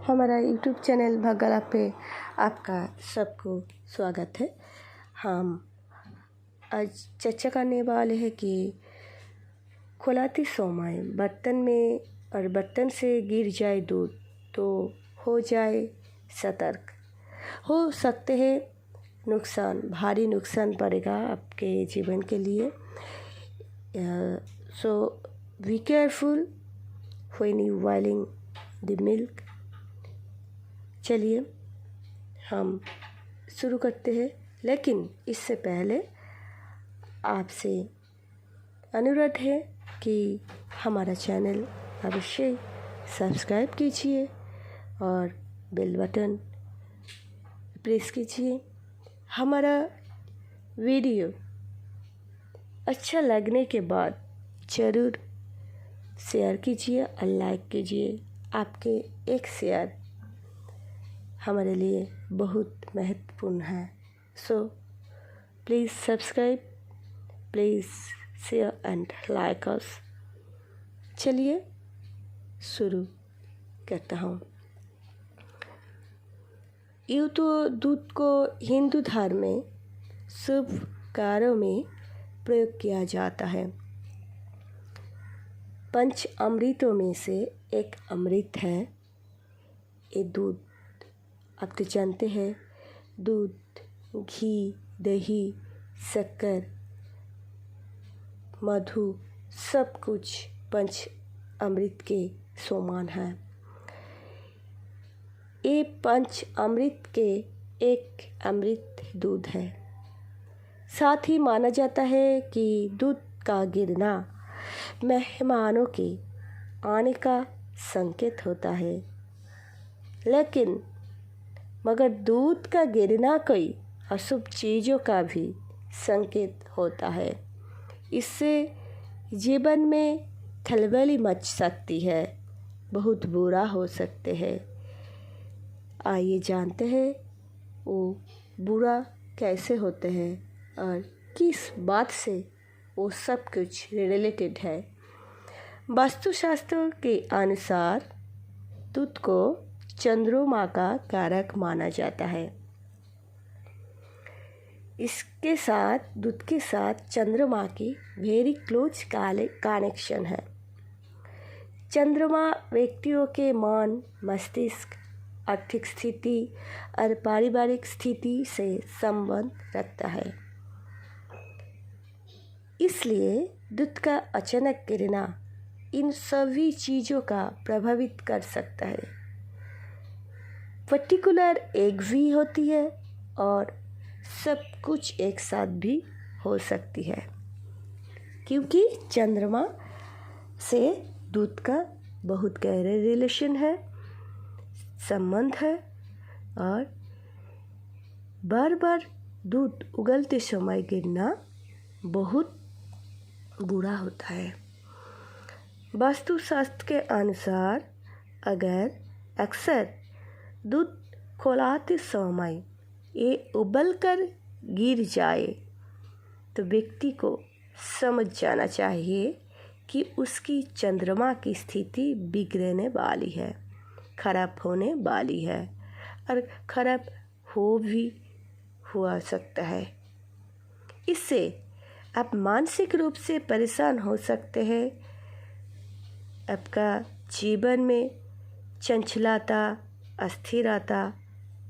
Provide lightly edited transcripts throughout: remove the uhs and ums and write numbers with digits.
हमारा YouTube channel भाग्यला पे आपका सबको स्वागत है। हम आज चर्चा करने वाले हैं कि खोलाते समय बर्तन में और बर्तन से गिर जाए दूध तो हो जाए सतर्क। हो सकते हैं नुकसान, भारी नुकसान पड़ेगा आपके जीवन के लिए। So be careful when you boiling the milk. चलिए हम शुरू करते हैं, लेकिन इससे पहले आपसे अनुरोध है कि हमारा चैनल अवश्य सब्सक्राइब कीजिए और बेल बटन प्रेस कीजिए। हमारा वीडियो अच्छा लगने के बाद ज़रूर शेयर कीजिए और लाइक कीजिए। आपके एक शेयर हमारे लिए बहुत महत्वपूर्ण है। So please subscribe, please share and like us. चलिए शुरू करता हूँ। यूँ तो दूध को हिंदू धर्म में शुभ कार्यों में प्रयोग किया जाता है। पंच अमृतों में से एक अमृत है ये दूध। आप तो जानते हैं दूध, घी, दही, शक्कर, मधु सब कुछ पंच अमृत के समान है। ये पंच अमृत के एक अमृत दूध है। साथ ही माना जाता है कि दूध का गिरना मेहमानों के आने का संकेत होता है, लेकिन मगर दूध का गिरना कई अशुभ चीज़ों का भी संकेत होता है। इससे जीवन में खलबली मच सकती है, बहुत बुरा हो सकते हैं। आइए जानते हैं वो बुरा कैसे होते हैं और किस बात से वो सब कुछ रिलेटेड है। वास्तुशास्त्र के अनुसार दूध को चंद्रमा का कारक माना जाता है। इसके साथ दूध के साथ चंद्रमा की वेरी क्लोज कनेक्शन है। चंद्रमा व्यक्तियों के मन, मस्तिष्क, आर्थिक स्थिति और पारिवारिक स्थिति से संबंध रखता है। इसलिए दूध का अचानक गिरना इन सभी चीज़ों का प्रभावित कर सकता है। पर्टिकुलर एक भी होती है और सब कुछ एक साथ भी हो सकती है, क्योंकि चंद्रमा से दूध का बहुत गहरा रिलेशन है, संबंध है। और बार बार दूध उगलते समय गिरना बहुत बुरा होता है। वास्तुशास्त्र के अनुसार अगर अक्सर दूध खौलाते समय ये उबल कर गिर जाए तो व्यक्ति को समझ जाना चाहिए कि उसकी चंद्रमा की स्थिति बिगड़ने वाली है, खराब होने वाली है और खराब हुआ सकता है। इससे आप मानसिक रूप से परेशान हो सकते हैं। आपका जीवन में चंचलता, अस्थिरता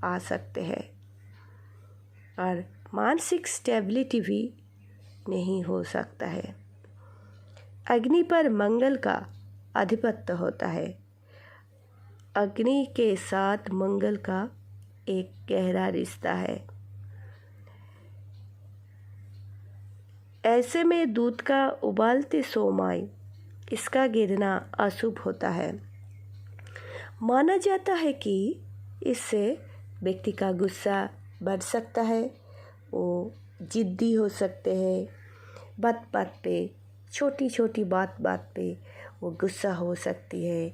आ सकते हैं और मानसिक स्टेबिलिटी भी नहीं हो सकता है। अग्नि पर मंगल का आधिपत्य होता है। अग्नि के साथ मंगल का एक गहरा रिश्ता है। ऐसे में दूध का उबालते समय इसका गिरना अशुभ होता है। माना जाता है कि इससे व्यक्ति का गुस्सा बढ़ सकता है, वो जिद्दी हो सकते हैं, बात बात पे, छोटी छोटी बात पे वो गुस्सा हो सकती है,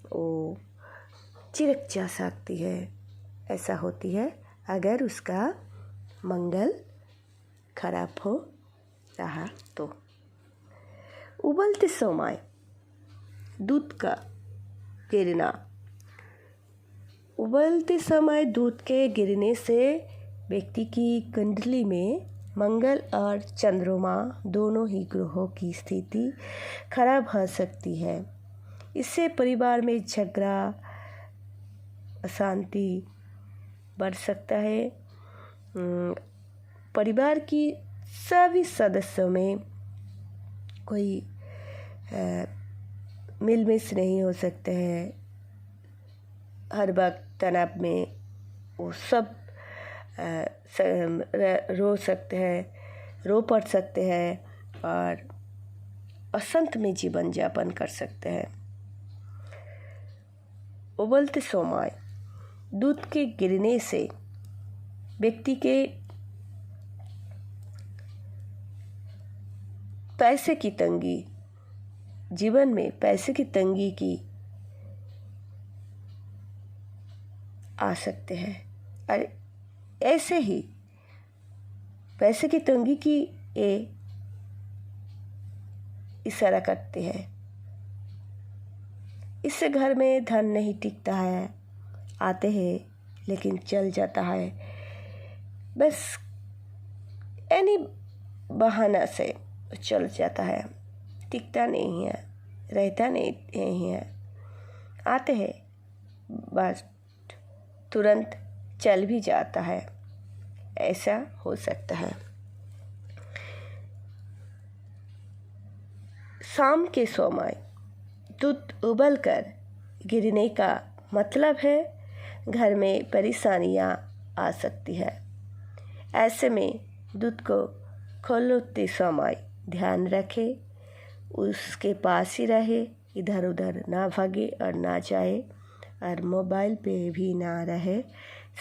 वो चिढ़क जा सकती है। ऐसा होती है अगर उसका मंगल खराब हो रहा तो। उबलते समय दूध का गिरना उबलते समय दूध के गिरने से व्यक्ति की कुंडली में मंगल और चंद्रमा दोनों ही ग्रहों की स्थिति खराब हो सकती है। इससे परिवार में झगड़ा, अशांति बढ़ सकता है। परिवार की सभी सदस्यों में कोई मिल मिस नहीं हो सकते हैं। हर वक्त तनाव में वो सब रो सकते हैं, रो पड़ सकते हैं और असंत में जीवन यापन कर सकते हैं। उबलते समय दूध के गिरने से व्यक्ति के पैसे की तंगी, जीवन में पैसे की तंगी की आ सकते हैं और ऐसे ही पैसे की तंगी की ये इशारा करते हैं। इससे घर में धन नहीं टिकता है, आते हैं लेकिन चल जाता है, बस एनी बहाना से चल जाता है, टिकता नहीं है, रहता नहीं है। आते हैं बस तुरंत चल भी जाता है, ऐसा हो सकता है। शाम के समय दूध उबल कर गिरने का मतलब है घर में परेशानियां आ सकती है। ऐसे में दूध को खोलते समय ध्यान रखें, उसके पास ही रहे, इधर उधर ना भागे और ना जाए और मोबाइल पे भी ना रहे,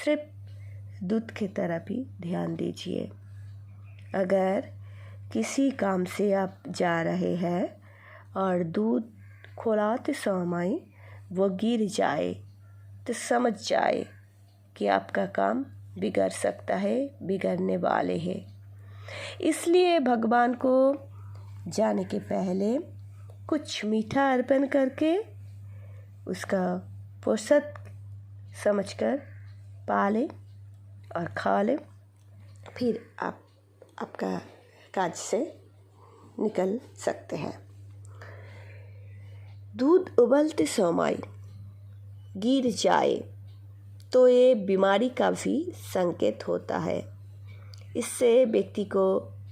सिर्फ दूध की तरफ ही ध्यान दीजिए। अगर किसी काम से आप जा रहे हैं और दूध खोलाते समय वो गिर जाए तो समझ जाए कि आपका काम बिगड़ सकता है, बिगड़ने वाले हैं। इसलिए भगवान को जाने के पहले कुछ मीठा अर्पण करके उसका पोषक समझकर पालें और खा लें, फिर आप आपका काज से निकल सकते हैं। दूध उबलते समय गिर जाए तो ये बीमारी का भी संकेत होता है। इससे व्यक्ति को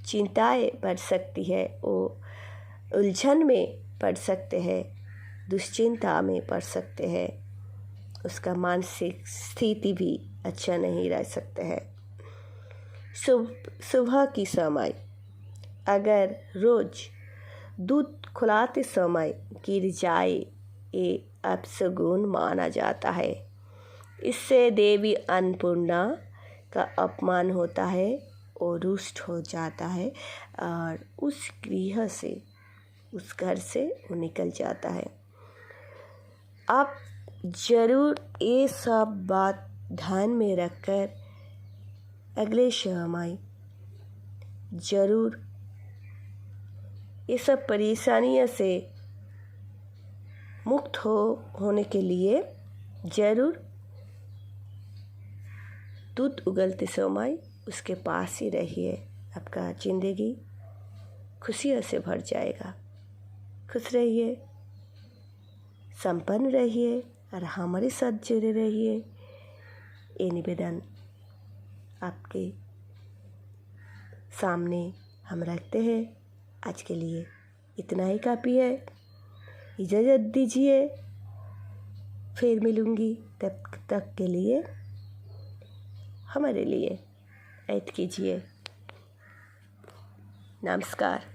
चिंताएं बढ़ सकती है, वो उलझन में पड़ सकते हैं, दुश्चिंता में पड़ सकते हैं, उसका मानसिक स्थिति भी अच्छा नहीं रह सकते हैं। सुबह की समय अगर रोज़ दूध खुलाते समय गिर जाए, ये अपशगुन माना जाता है। इससे देवी अन्नपूर्णा का अपमान होता है और रुष्ट हो जाता है और उस गृह से, उस घर से वो निकल जाता है। आप ज़रूर ये सब बात ध्यान में रखकर अगले समय ज़रूर ये सब परेशानियों से मुक्त होने के लिए ज़रूर दूध उगलते समय उसके पास ही रहिए। आपका ज़िंदगी खुशियों से भर जाएगा। खुश रहिए, संपन्न रहिए और हमारे साथ जुड़े रहिए। ये निवेदन आपके सामने हम रखते हैं। आज के लिए इतना ही काफ़ी है। इजाज़त दीजिए, फिर मिलूँगी। तब तक के लिए हमारे लिए ऐड कीजिए। नमस्कार।